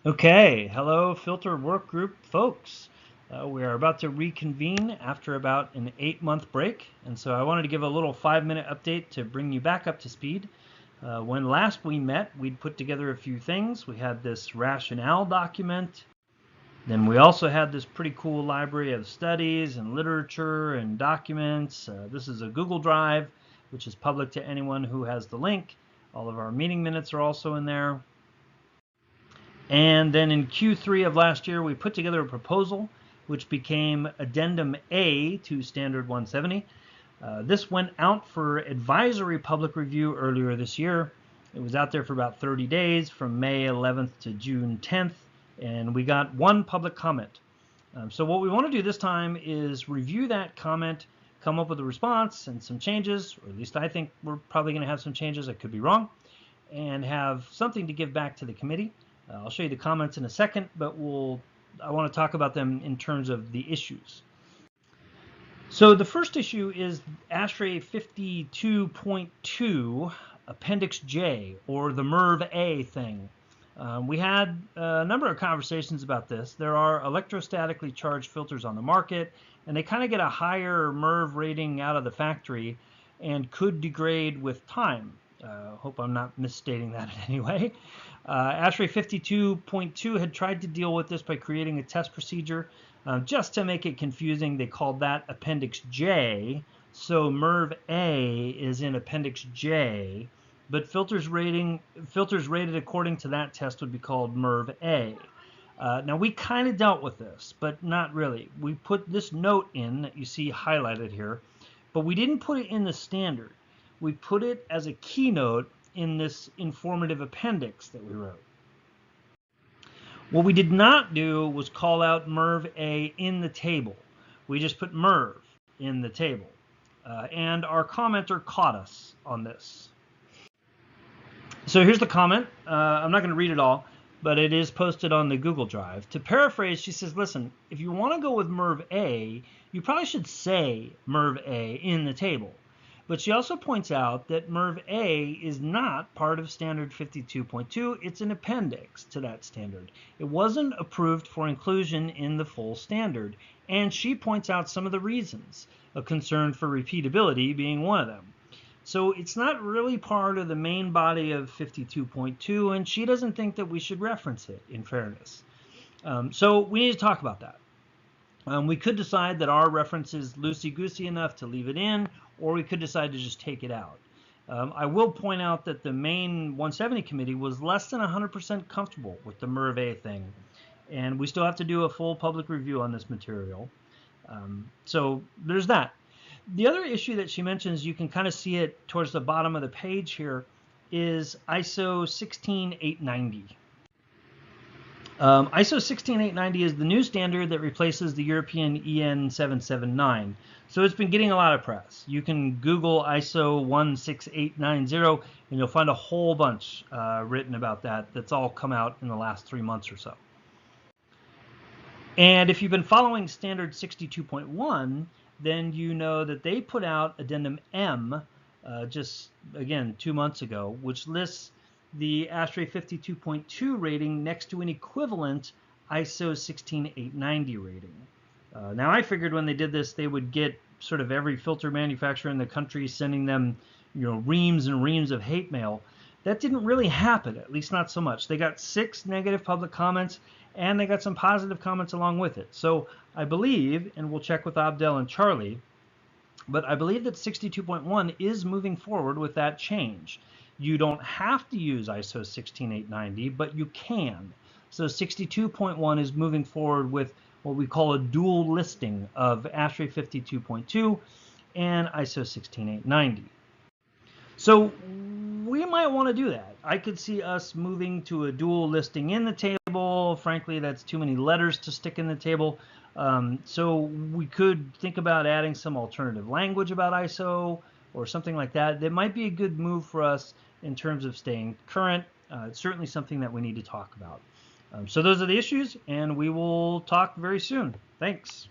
Okay, hello filter work group folks. We are about to reconvene after about an 8-month break, and so I wanted to give a little 5-minute update to bring you back up to speed. When last we met, we'd put together a few things. We had this rationale document, then we also had this pretty cool library of studies and literature and documents. This is a Google Drive, which is public to anyone who has the link. All of our meeting minutes are also in there. And then in Q3 of last year, we put together a proposal which became Addendum A to Standard 170. This went out for advisory public review earlier this year. It was out there for about 30 days from May 11th to June 10th, and we got one public comment. So what we want to do this time is review that comment, come up with a response and some changes, or at least I think we're probably going to have some changes. I could be wrong, and have something to give back to the committee. I'll show you the comments in a second, but I want to talk about them in terms of the issues. So the first issue is ASHRAE 52.2 Appendix J, or the MERV A thing. We had a number of conversations about this. There are electrostatically charged filters on the market, and they kind of get a higher MERV rating out of the factory and could degrade with time. Hope I'm not misstating that in any way. ASHRAE 52.2 had tried to deal with this by creating a test procedure. Just to make it confusing, they called that Appendix J. So MERV A is in Appendix J, but filters rated according to that test would be called MERV A. Now we kind of dealt with this, but not really. We put this note in that you see highlighted here, but we didn't put it in the standard. We put it as a keynote in this informative appendix that we wrote. What we did not do was call out MERV A in the table. We just put MERV in the table. And our commenter caught us on this. So here's the comment. I'm not going to read it all, but it is posted on the Google Drive. To paraphrase, she says, listen, if you want to go with MERV A, you probably should say MERV A in the table. But she also points out that MERV A is not part of Standard 52.2. It's an appendix to that standard. It wasn't approved for inclusion in the full standard. And she points out some of the reasons, a concern for repeatability being one of them. So it's not really part of the main body of 52.2, and she doesn't think that we should reference it, in fairness. So we need to talk about that. We could decide that our reference is loosey-goosey enough to leave it in, or we could decide to just take it out. I will point out that the main 170 committee was less than 100% comfortable with the MERV A thing, and we still have to do a full public review on this material. So there's that. The other issue that she mentions, you can kind of see it towards the bottom of the page here, is ISO 16890. ISO 16890 is the new standard that replaces the European EN 779. So it's been getting a lot of press. You can Google ISO 16890 and you'll find a whole bunch written about that that's all come out in the last 3 months or so. And if you've been following standard 62.1, then you know that they put out Addendum M just, again, 2 months ago, which lists the ASHRAE 52.2 rating next to an equivalent ISO 16890 rating. Now I figured when they did this, they would get sort of every filter manufacturer in the country sending them, reams and reams of hate mail. That didn't really happen, at least not so much. They got 6 negative public comments, and they got some positive comments along with it. So I believe, and we'll check with Abdel and Charlie, but I believe that 62.1 is moving forward with that change. You don't have to use ISO 16890, but you can. So 62.1 is moving forward with what we call a dual listing of ASHRAE 52.2 and ISO 16890. So we might want to do that. I could see us moving to a dual listing in the table. Frankly, that's too many letters to stick in the table. So we could think about adding some alternative language about ISO or something like that. That might be a good move for us in terms of staying current. It's certainly something that we need to talk about. So those are the issues, and we will talk very soon. Thanks.